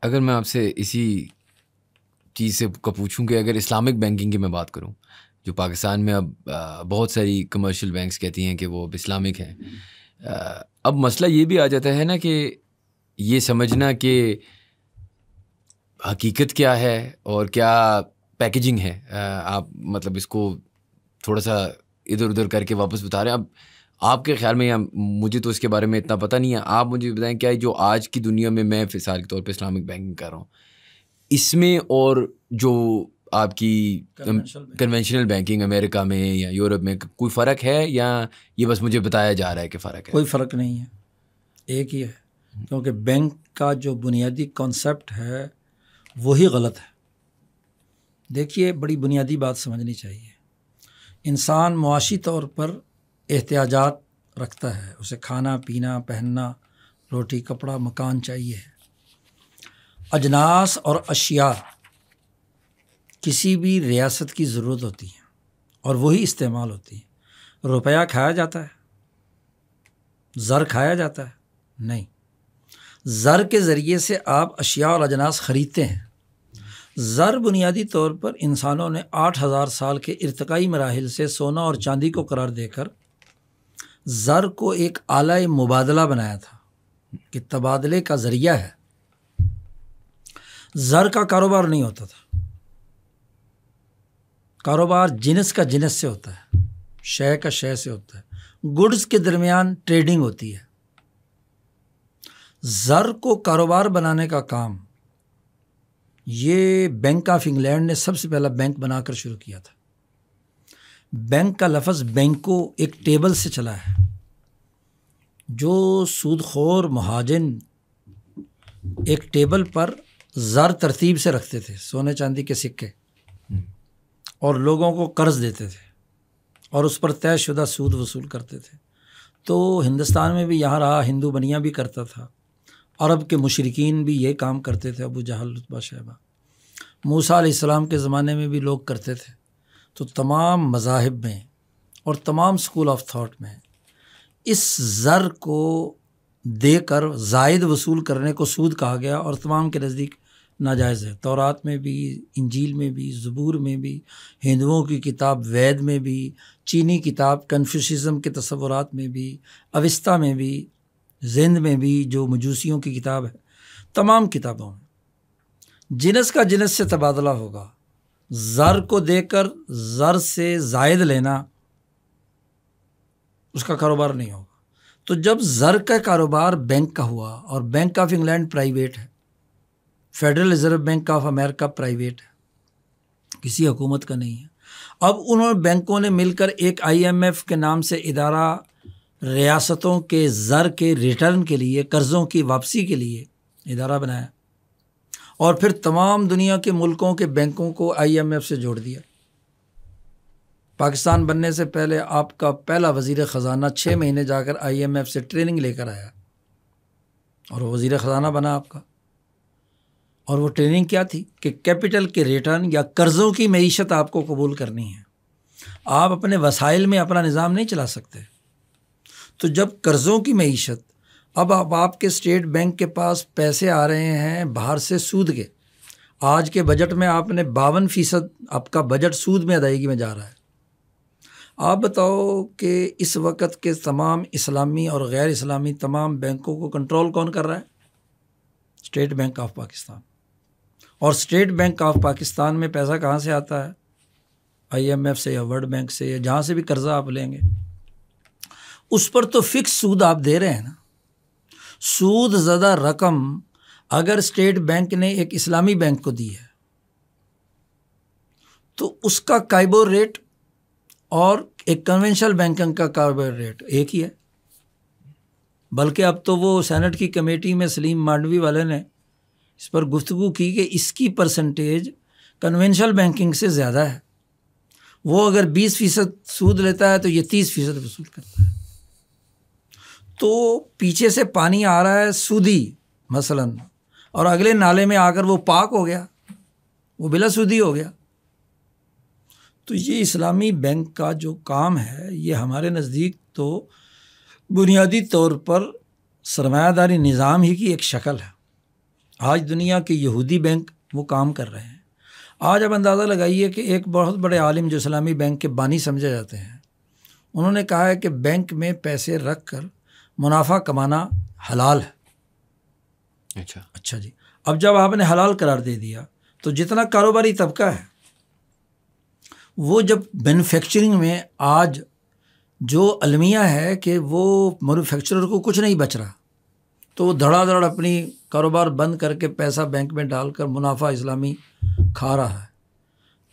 اگر میں آپ سے اسی چیز سے پوچھوں کہ اگر اسلامک بینکنگ کی میں بات کروں، جو پاکستان میں اب بہت ساری کمرشل بینکس کہتی ہیں کہ وہ اب اسلامک ہیں، اب مسئلہ یہ بھی آ جاتا ہے نا کہ یہ سمجھنا کہ حقیقت کیا ہے اور کیا پیکیجنگ ہے، آپ مطلب اس کو تھوڑا سا ادھر ادھر کر کے واپس بتا رہے ہیں. اب آپ کے خیال میں، یا مجھے تو اس کے بارے میں اتنا پتہ نہیں ہے، آپ مجھے بتائیں کیا جو آج کی دنیا میں مثال کے طور پہ اسلامک بینکنگ کر رہا ہوں، اس میں اور جو آپ کی کنونشنل بینکنگ امریکہ میں یا یورپ میں کوئی فرق ہے، یا یہ بس مجھے بتایا جا رہا ہے کہ فرق ہے؟ کوئی فرق نہیں ہے، ایک ہی ہے. کیونکہ بینک کا جو بنیادی کانسیپٹ ہے وہی غلط ہے. دیکھیے، بڑی بنیادی بات سمجھنی چاہیے. انسان معاشی طور پر احتیاجات رکھتا ہے، اسے کھانا پینا پہننا، روٹی کپڑا مکان چاہیے. اجناس اور اشیاء کسی بھی ریاست کی ضرورت ہوتی ہے اور وہی استعمال ہوتی ہے. روپیہ کھایا جاتا ہے؟ زر کھایا جاتا ہے؟ نہیں. زر کے ذریعے سے آپ اشیاء اور اجناس خریدتے ہیں. زر بنیادی طور پر انسانوں نے 8000 سال کے ارتقائی مراحل سے سونا اور چاندی کو قرار دے کر زر کو ایک آلہ مبادلہ بنایا تھا کہ تبادلے کا ذریعہ ہے. زر کا کاروبار نہیں ہوتا تھا. کاروبار جنس کا جنس سے ہوتا ہے، شے کا شے سے ہوتا ہے، گڈز کے درمیان ٹریڈنگ ہوتی ہے. زر کو کاروبار بنانے کا کام یہ بینک آف انگلینڈ نے سب سے پہلا بینک بنا کر شروع کیا تھا. بینک کا لفظ بینکو ایک ٹیبل سے چلا ہے. جو سود خور مہاجن ایک ٹیبل پر زر ترتیب سے رکھتے تھے، سونے چاندی کے سکے، اور لوگوں کو قرض دیتے تھے اور اس پر طے شدہ سود وصول کرتے تھے. تو ہندوستان میں بھی یہاں رہا، ہندو بنیا بھی کرتا تھا، عرب کے مشرکین بھی یہ کام کرتے تھے، ابو جہل عتبہ شیبہ. موسیٰ علیہ السلام کے زمانے میں بھی لوگ کرتے تھے. تو تمام مذاہب میں اور تمام سکول آف تھاٹ میں اس زر کو دے کر زائد وصول کرنے کو سود کہا گیا، اور تمام کے نزدیک ناجائز ہے. تورات میں بھی، انجیل میں بھی، زبور میں بھی، ہندوؤں کی کتاب وید میں بھی، چینی کتاب کنفیوشزم کے تصورات میں بھی، اوستا میں بھی، زند میں بھی جو مجوسیوں کی کتاب ہے، تمام کتابوں میں جنس کا جنس سے تبادلہ ہوگا. زر کو دے کر زر سے زائد لینا اس کا کاروبار نہیں ہوگا. تو جب زر کا کاروبار بینک کا ہوا، اور بینک آف انگلینڈ پرائیویٹ ہے، federal reserve bank of America private ہے، کسی حکومت کا نہیں ہے. اب انہوں نے بینکوں نے مل کر ایک IMF کے نام سے ادارہ ریاستوں کے زر کے ریٹرن کے لیے، قرضوں کی واپسی کے لیے ادارہ بنایا، اور پھر تمام دنیا کے ملکوں کے بینکوں کو IMF سے جوڑ دیا. پاکستان بننے سے پہلے آپ کا پہلا وزیر خزانہ 6 مہینے جا کر IMF سے ٹریننگ لے کر آیا، اور وہ وزیر خزانہ بنا آپ کا. اور وہ ٹریننگ کیا تھی کہ کیپٹل کے ریٹرن یا قرضوں کی معیشت آپ کو قبول کرنی ہے. آپ اپنے وسائل میں اپنا نظام نہیں چلا سکتے. تو جب قرضوں کی معیشت، اب آپ کے اسٹیٹ بینک کے پاس پیسے آ رہے ہیں باہر سے سود کے. آج کے بجٹ میں آپ نے 52% آپ کا بجٹ سود میں ادائیگی میں جا رہا ہے. آپ بتاؤ کہ اس وقت کے تمام اسلامی اور غیر اسلامی تمام بینکوں کو کنٹرول کون کر رہا ہے؟ State bank of Pakistan. اور اسٹیٹ بینک آف پاکستان میں پیسہ کہاں سے آتا ہے؟ IMF سے یا ورلڈ بینک سے، یا جہاں سے بھی قرضہ آپ لیں گے، اس پر تو فکس سود آپ دے رہے ہیں نا. سود زدہ رقم اگر اسٹیٹ بینک نے ایک اسلامی بینک کو دی ہے تو اس کا کائبور ریٹ اور ایک کنونشنل بینکنگ کا کائبور ریٹ ایک ہی ہے. بلکہ اب تو وہ سینٹ کی کمیٹی میں سلیم مانڈوی والے نے اس پر گفتگو کی کہ اس کی پرسنٹیج کنونشنل بینکنگ سے زیادہ ہے. وہ اگر 20% سود لیتا ہے تو یہ 30% وصول کرتا ہے. تو پیچھے سے پانی آ رہا ہے سودی مثلاً، اور اگلے نالے میں آ کر وہ پاک ہو گیا، وہ بلا سودی ہو گیا. تو یہ اسلامی بینک کا جو کام ہے، یہ ہمارے نزدیک تو بنیادی طور پر سرمایہ داری نظام ہی کی ایک شکل ہے. آج دنیا کے یہودی بینک وہ کام کر رہے ہیں۔ آج آپ اندازہ لگائیے کہ ایک بہت بڑے عالم جو اسلامی بینک کے بانی سمجھے جاتے ہیں، انہوں نے کہا ہے کہ بینک میں پیسے رکھ کر منافع کمانا حلال ہے۔ اچھا جی، اب جب آپ نے حلال قرار دے دیا تو جتنا کاروباری طبقہ ہے وہ جب مینوفیکچرنگ میں آج جو المیہ ہے کہ وہ مینوفیکچرر کو کچھ نہیں بچ رہا، تو وہ دھڑا دھڑ اپنی کاروبار بند کر کے پیسہ بینک میں ڈال کر منافع اسلامی کھا رہا ہے،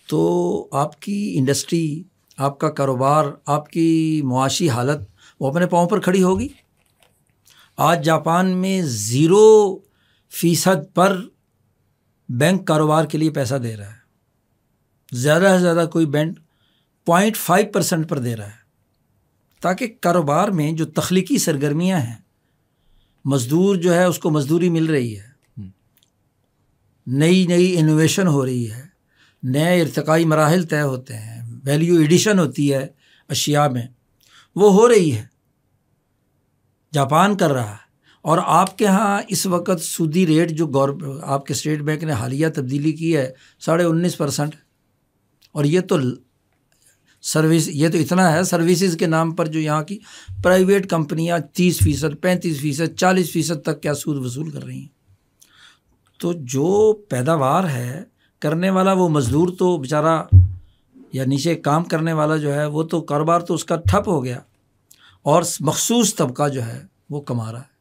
تو آپ کی انڈسٹری، آپ کا کاروبار، آپ کی معاشی حالت وہ اپنے پاؤں پر کھڑی ہوگی۔ آج جاپان میں 0% پر بینک کاروبار کے لیے پیسہ دے رہا ہے، زیادہ سے زیادہ کوئی بینک 0.5% پر دے رہا ہے، تاکہ کاروبار میں جو تخلیقی سرگرمیاں ہیں، مزدور جو ہے اس کو مزدوری مل رہی ہے، نئی انوویشن ہو رہی ہے، نئے ارتقائی مراحل طے ہوتے ہیں، ویلیو ایڈیشن ہوتی ہے اشیاء میں، وہ ہو رہی ہے، جاپان کر رہا ہے۔ اور آپ کے ہاں اس وقت سودی ریٹ جو آپ کے اسٹیٹ بینک نے حالیہ تبدیلی کی ہے 19.5%، اور یہ تو اتنا ہے سروسز کے نام پر جو یہاں کی پرائیویٹ کمپنیاں 30%، 35%، 40% تک کیا سود وصول کر رہی ہیں۔ تو جو پیداوار ہے کرنے والا وہ مزدور تو بیچارہ یا نیچے کام کرنے والا جو ہے وہ تو کاروبار تو اس کا ٹھپ ہو گیا، اور مخصوص طبقہ جو ہے وہ کما رہا ہے۔